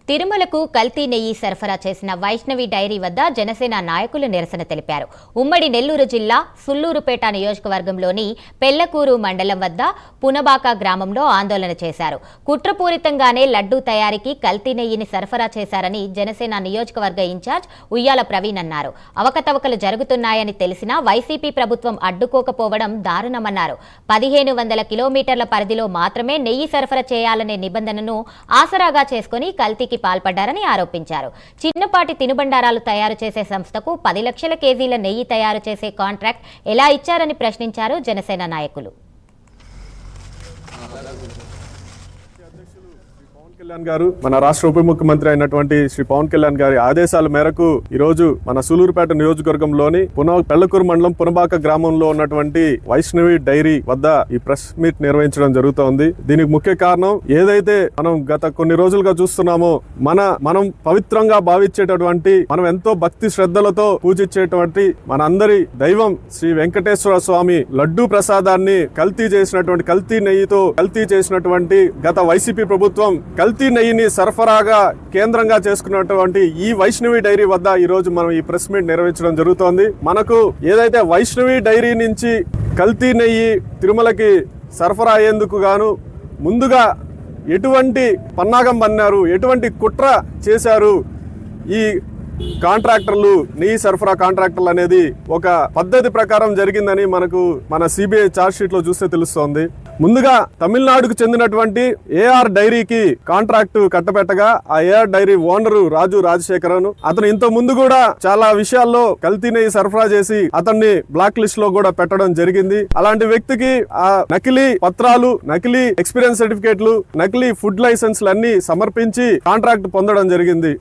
తిరుమలకు కల్తీ నెయ్యి సరఫరా చేసిన వైష్ణవి డైరీ వద్ద జనసేన నాయకులు నిరసన తెలిపారు. ఉమ్మడి నెల్లూరు జిల్లా సుళ్లూరుపేట నియోజకవర్గంలోని పెళ్లకూరు మండలం వద్ద పునబాక గ్రామంలో ఆందోళన చేశారు. కుట్రపూరితంగానే లడ్డూ తయారీకి కల్తీ నెయ్యిని సరఫరా చేశారని జనసేన నియోజకవర్గ ఇన్ఛార్జ్ ఉయ్యాల ప్రవీణ్ అన్నారు. అవకతవకలు జరుగుతున్నాయని తెలిసినా వైసీపీ ప్రభుత్వం అడ్డుకోకపోవడం దారుణమన్నారు. 1500 కిలోమీటర్ల పరిధిలో మాత్రమే నెయ్యి సరఫరా చేయాలనే నిబంధనను ఆసరాగా చేసుకుని కల్తీకి పాల్పడ్డారని ఆరోపించారు. చిన్నపాటి తినుబండారాలు తయారు చేసే సంస్థకు 10 లక్షల కేజీల నెయ్యి తయారు చేసే కాంట్రాక్ట్ ఎలా ఇచ్చారని ప్రశ్నించారు జనసేన నాయకులు. కళ్యాణ్ గారు మన రాష్ట్ర ఉప ముఖ్యమంత్రి అయినటువంటి శ్రీ పవన్ కళ్యాణ్ గారి ఆదేశాల మేరకు ఈ రోజు మన సూలూరుపేట నియోజకవర్గంలోని పెళ్లకూరు మండలం పునబాక గ్రామంలో ఉన్నటువంటి వైష్ణవి డైరీ వద్ద ఈ ప్రెస్ మీట్ నిర్వహించడం జరుగుతోంది. దీనికి ముఖ్య కారణం ఏదైతే మనం గత కొన్ని రోజులుగా చూస్తున్నామో మనం పవిత్రంగా భావించేటటువంటి మనం ఎంతో భక్తి శ్రద్ధలతో పూజించేటువంటి మన అందరి దైవం శ్రీ వెంకటేశ్వర స్వామి లడ్డూ ప్రసాదాన్ని కల్తీ నెయ్యితో కల్తీ చేసినటువంటి గత వైసీపీ ప్రభుత్వం కల్తీ నెయ్యిని సరఫరాగా కేంద్రంగా చేసుకున్నటువంటి ఈ వైష్ణవి డైరీ వద్ద ఈ రోజు మనం ఈ ప్రెస్ మీట్ నిర్వహించడం జరుగుతోంది. మనకు ఏదైతే వైష్ణవి డైరీ నుంచి కల్తీ నెయ్యి తిరుమలకి సరఫరా అయ్యేందుకు గాను ముందుగా ఎటువంటి పన్నాగం పన్నారు, ఎటువంటి కుట్ర చేశారు ఈ కాంట్రాక్టర్లు, నెయ్యి సరఫరా కాంట్రాక్టర్లు అనేది ఒక పద్ధతి ప్రకారం జరిగిందని మనకు మన సిబిఐ ఛార్జ్ షీట్ లో చూస్తే తెలుస్తోంది. ముందుగా తమిళనాడుకు చెందినటువంటి ఏఆర్ డైరీకి కాంట్రాక్ట్ కట్టబెట్టగా ఆ ఏఆర్ డైరీ ఓనరు రాజు రాజశేఖరన్ అతను ఇంత ముందు కూడా చాలా విషయాల్లో కల్తీ నెయ్యి సరఫరా చేసి అతన్ని బ్లాక్ లిస్ట్ లో కూడా పెట్టడం జరిగింది. అలాంటి వ్యక్తికి ఆ నకిలీ పత్రాలు, నకిలీ ఎక్స్పీరియన్స్ సర్టిఫికేట్లు, నకిలీ ఫుడ్ లైసెన్స్లు అన్ని సమర్పించి కాంట్రాక్ట్ పొందడం జరిగింది.